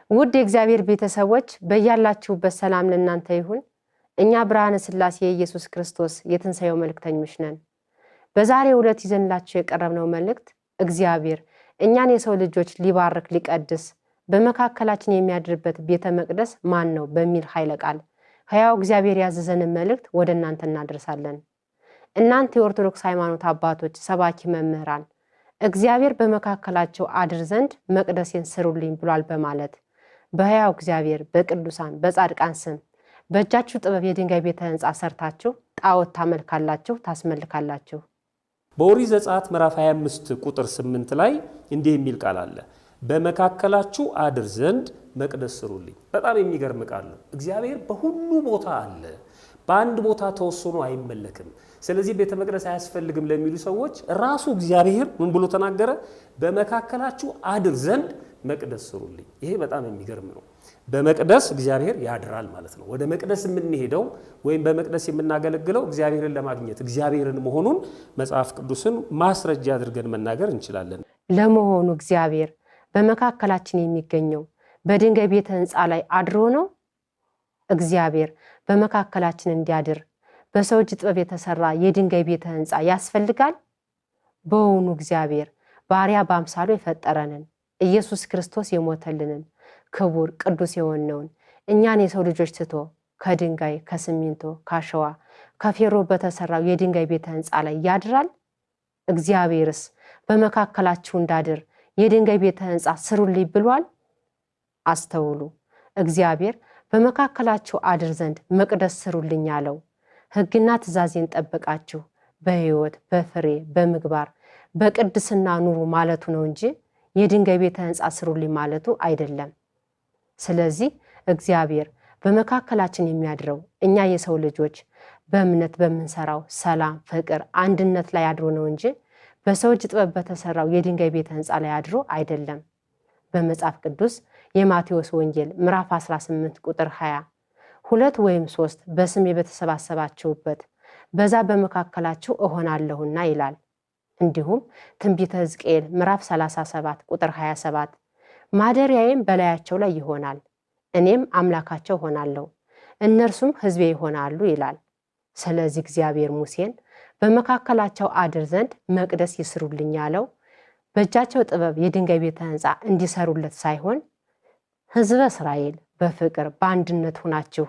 ውድ የእግዚአብሔር ቤተሰቦች በእያላችሁበት ሰላም ለእናንተ ይሁን። እኛ ብርሃነ ሥላሴ ኢየሱስ ክርስቶስ የትንሣኤው መልእክተኞች ነን። በዛሬው ዕለት ይዘንላችሁ የቀረብነው መልእክት እግዚአብሔር እኛን የሰው ልጆች ሊባርክ ሊቀድስ በመካከላችን የሚያድርበት ቤተ መቅደስ ማን ነው በሚል ኃይለ ቃል ሕያው እግዚአብሔር ያዘዘንን መልእክት ወደ እናንተ እናደርሳለን። እናንተ የኦርቶዶክስ ሃይማኖት አባቶች፣ ሰባኪ መምህራን እግዚአብሔር በመካከላቸው አድር ዘንድ መቅደሴን ስሩልኝ ብሏል በማለት በሕያው እግዚአብሔር በቅዱሳን በጻድቃን ስም በእጃችሁ ጥበብ የድንጋይ ቤተ ሕንጻ ሰርታችሁ ጣዖት ታመልካላችሁ ታስመልካላችሁ። በኦሪት ዘጸአት ምዕራፍ 25 ቁጥር 8 ላይ እንዲህ የሚል ቃል አለ፣ በመካከላችሁ አድር ዘንድ መቅደስ ስሩልኝ። በጣም የሚገርም ቃል ነው። እግዚአብሔር በሁሉ ቦታ አለ፣ በአንድ ቦታ ተወስኖ አይመለክም። ስለዚህ ቤተ መቅደስ አያስፈልግም ለሚሉ ሰዎች ራሱ እግዚአብሔር ምን ብሎ ተናገረ? በመካከላችሁ አድር ዘንድ መቅደስ ስሩልኝ። ይሄ በጣም የሚገርም ነው። በመቅደስ እግዚአብሔር ያድራል ማለት ነው። ወደ መቅደስ የምንሄደው ወይም በመቅደስ የምናገለግለው እግዚአብሔርን ለማግኘት እግዚአብሔርን መሆኑን መጽሐፍ ቅዱስን ማስረጃ አድርገን መናገር እንችላለን። ለመሆኑ እግዚአብሔር በመካከላችን የሚገኘው በድንጋይ ቤተ ሕንጻ ላይ አድሮ ነው? እግዚአብሔር በመካከላችን እንዲያድር በሰው እጅ ጥበብ የተሰራ የድንጋይ ቤተ ሕንጻ ያስፈልጋል? በእውኑ እግዚአብሔር ባሪያ በአምሳሉ የፈጠረንን ኢየሱስ ክርስቶስ የሞተልንን ክቡር ቅዱስ የሆነውን እኛን የሰው ልጆች ትቶ ከድንጋይ ከሲሚንቶ ከአሸዋ ከፌሮ በተሰራው የድንጋይ ቤተ ሕንጻ ላይ ያድራል? እግዚአብሔርስ በመካከላችሁ እንዳድር የድንጋይ ቤተ ሕንጻ ስሩልኝ ብሏል? አስተውሉ። እግዚአብሔር በመካከላችሁ አድር ዘንድ መቅደስ ስሩልኝ ያለው ሕግና ትእዛዜን ጠብቃችሁ በሕይወት በፍሬ በምግባር በቅድስና ኑሩ ማለቱ ነው እንጂ የድንጋይ ቤተ ሕንጻ ስሩልኝ ማለቱ አይደለም። ስለዚህ እግዚአብሔር በመካከላችን የሚያድረው እኛ የሰው ልጆች በእምነት በምንሰራው ሰላም፣ ፍቅር፣ አንድነት ላይ አድሮ ነው እንጂ በሰው እጅ ጥበብ በተሰራው የድንጋይ ቤተ ሕንጻ ላይ አድሮ አይደለም። በመጽሐፍ ቅዱስ የማቴዎስ ወንጌል ምዕራፍ 18 ቁጥር 20 2 ወይም 3 በስሜ በተሰባሰባችሁበት በዛ በመካከላችሁ እሆናለሁና ይላል። እንዲሁም ትንቢተ ሕዝቅኤል ምዕራፍ 37 ቁጥር 27 ማደሪያዬም በላያቸው ላይ ይሆናል፣ እኔም አምላካቸው ሆናለሁ፣ እነርሱም ሕዝቤ ይሆናሉ ይላል። ስለዚህ እግዚአብሔር ሙሴን በመካከላቸው አድር ዘንድ መቅደስ ይስሩልኝ ያለው በእጃቸው ጥበብ የድንጋይ ቤተ ሕንጻ እንዲሰሩለት ሳይሆን ሕዝበ እስራኤል በፍቅር በአንድነት ሆናችሁ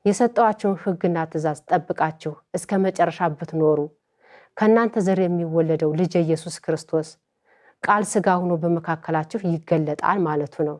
የሰጠዋችሁን ሕግና ትእዛዝ ጠብቃችሁ እስከ መጨረሻ ብትኖሩ ከእናንተ ዘር የሚወለደው ልጅ ኢየሱስ ክርስቶስ ቃል ሥጋ ሆኖ በመካከላችሁ ይገለጣል ማለቱ ነው።